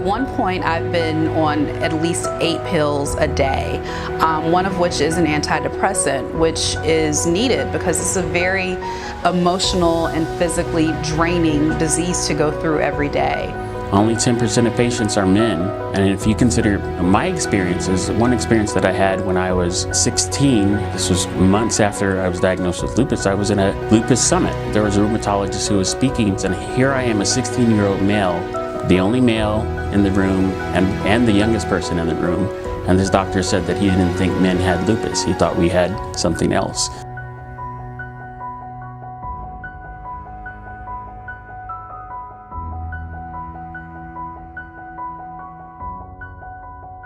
one point, I've been on at least 8 pills a day, one of which is an antidepressant, which is needed because it's a very emotional and physically draining disease to go through every day. Only 10% of patients are men, and if you consider my experiences, one experience that I had when I was 16, this was months after I was diagnosed with lupus, I was in a lupus summit. There was a rheumatologist who was speaking, and here I am, a 16-year-old male, the only male in the room and the youngest person in the room, and this doctor said that he didn't think men had lupus. He thought we had something else.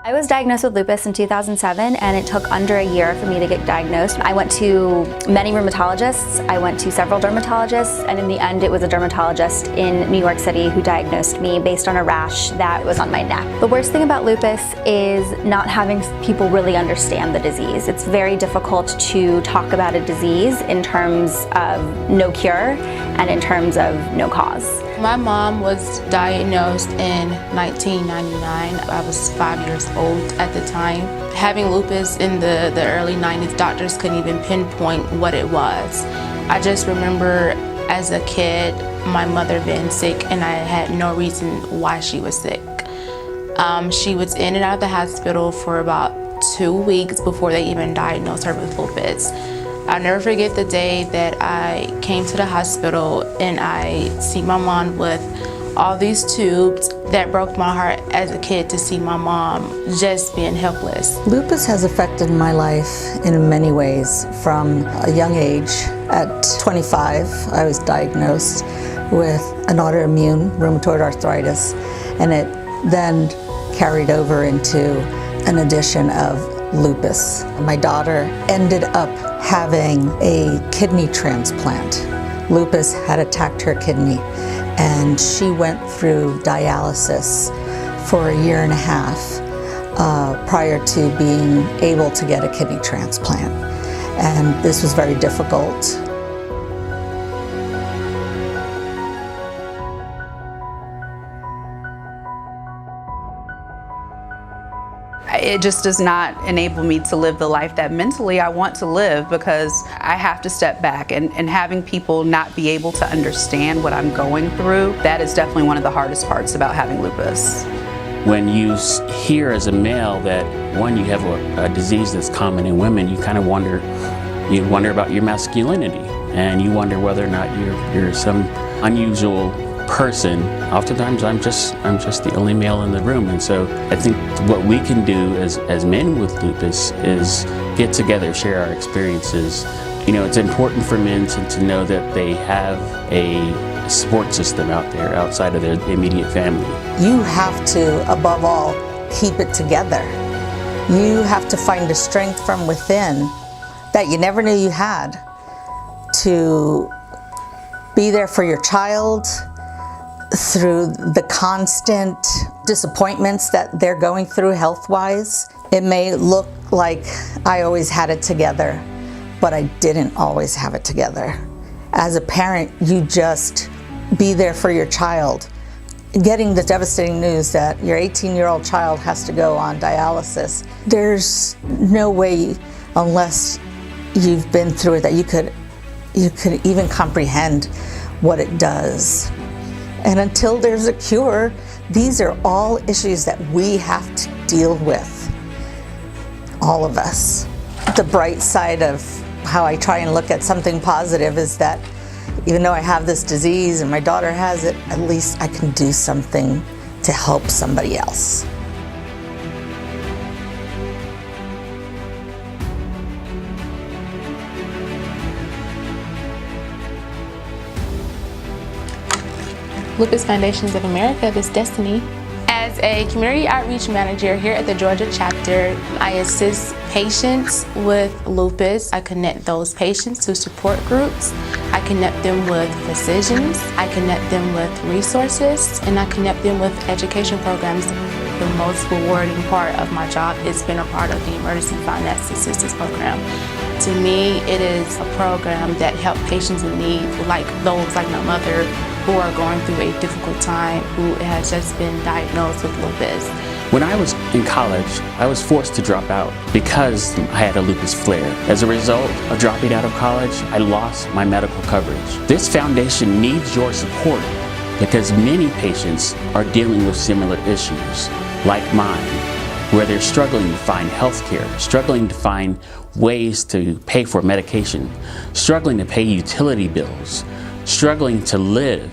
I was diagnosed with lupus in 2007, and it took under a year for me to get diagnosed. I went to many rheumatologists, I went to several dermatologists, and in the end it was a dermatologist in New York City who diagnosed me based on a rash that was on my neck. The worst thing about lupus is not having people really understand the disease. It's very difficult to talk about a disease in terms of no cure and in terms of no cause. My mom was diagnosed in 1999. I was 5 years old at the time. Having lupus in the early 90s, doctors couldn't even pinpoint what it was. I just remember as a kid, my mother being sick, and I had no reason why she was sick. She was in and out of the hospital for about 2 weeks before they even diagnosed her with lupus. I'll never forget the day that I came to the hospital and I see my mom with all these tubes. That broke my heart as a kid to see my mom just being helpless. Lupus has affected my life in many ways. From a young age, at 25, I was diagnosed with an autoimmune rheumatoid arthritis, and it then carried over into an addition of lupus. My daughter ended up having a kidney transplant. Lupus had attacked her kidney, and she went through dialysis for a year and a half prior to being able to get a kidney transplant. And this was very difficult. It just does not enable me to live the life that mentally I want to live, because I have to step back, and having people not be able to understand what I'm going through, that is definitely one of the hardest parts about having lupus. When you hear as a male that, one, you have a disease that's common in women, you kind of wonder about your masculinity, and you wonder whether or not you're some unusual person. Oftentimes I'm just the only male in the room, and so I think what we can do as men with lupus is get together, share our experiences. You know, it's important for men to know that they have a support system out there outside of their immediate family. You have to, above all, keep it together. You have to find a strength from within that you never knew you had to be there for your child through the constant disappointments that they're going through health-wise. It may look like I always had it together, but I didn't always have it together. As a parent, you just be there for your child. Getting the devastating news that your 18-year-old child has to go on dialysis, there's no way, unless you've been through it, that you could even comprehend what it does. And until there's a cure, these are all issues that we have to deal with, all of us. The bright side of how I try and look at something positive is that even though I have this disease and my daughter has it, at least I can do something to help somebody else. Lupus Foundations of America, this Destiny. As a community outreach manager here at the Georgia chapter, I assist patients with lupus. I connect those patients to support groups. I connect them with physicians. I connect them with resources, and I connect them with education programs. The most rewarding part of my job has been a part of the Emergency Finance Assistance Program. To me, it is a program that helps patients in need, like those like my mother, who are going through a difficult time who has just been diagnosed with lupus. When I was in college, I was forced to drop out because I had a lupus flare. As a result of dropping out of college, I lost my medical coverage. This foundation needs your support because many patients are dealing with similar issues, like mine, where they're struggling to find health care, struggling to find ways to pay for medication, struggling to pay utility bills, struggling to live,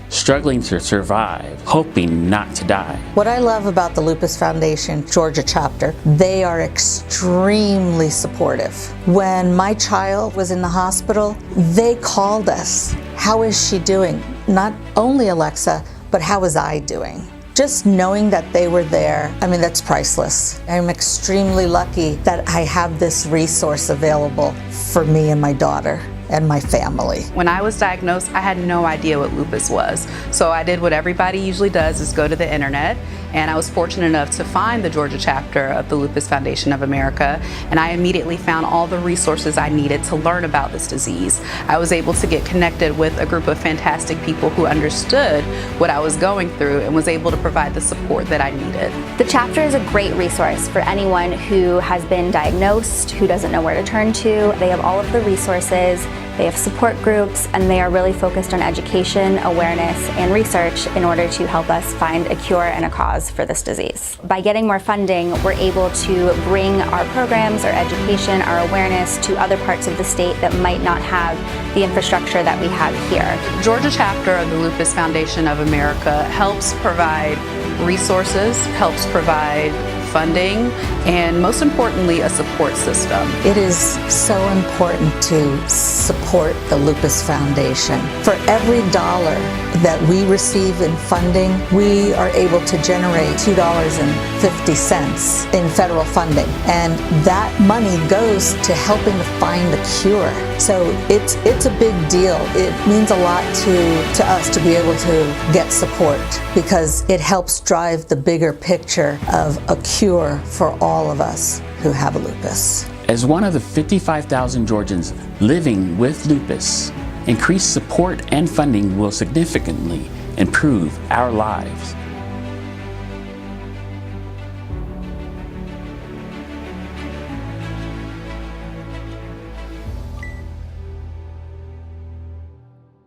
struggling to survive, hoping not to die. What I love about the Lupus Foundation Georgia chapter, they are extremely supportive. When my child was in the hospital, they called us. How is she doing? Not only Alexa, but how is I doing? Just knowing that they were there, I mean, that's priceless. I'm extremely lucky that I have this resource available for me and my daughter and my family. When I was diagnosed, I had no idea what lupus was. So I did what everybody usually does, is go to the internet, and I was fortunate enough to find the Georgia chapter of the Lupus Foundation of America, and I immediately found all the resources I needed to learn about this disease. I was able to get connected with a group of fantastic people who understood what I was going through and was able to provide the support that I needed. The chapter is a great resource for anyone who has been diagnosed, who doesn't know where to turn to. They have all of the resources. They have support groups, and they are really focused on education, awareness, and research in order to help us find a cure and a cause for this disease. By getting more funding, we're able to bring our programs, our education, our awareness to other parts of the state that might not have the infrastructure that we have here. Georgia chapter of the Lupus Foundation of America helps provide resources, helps provide funding, and most importantly, a support system. It is so important to support the Lupus Foundation. For every dollar that we receive in funding, we are able to generate $2.50 in federal funding. And that money goes to helping to find the cure. So it's a big deal. It means a lot to us to be able to get support because it helps drive the bigger picture of a cure for all of us who have a lupus. As one of the 55,000 Georgians living with lupus, increased support and funding will significantly improve our lives.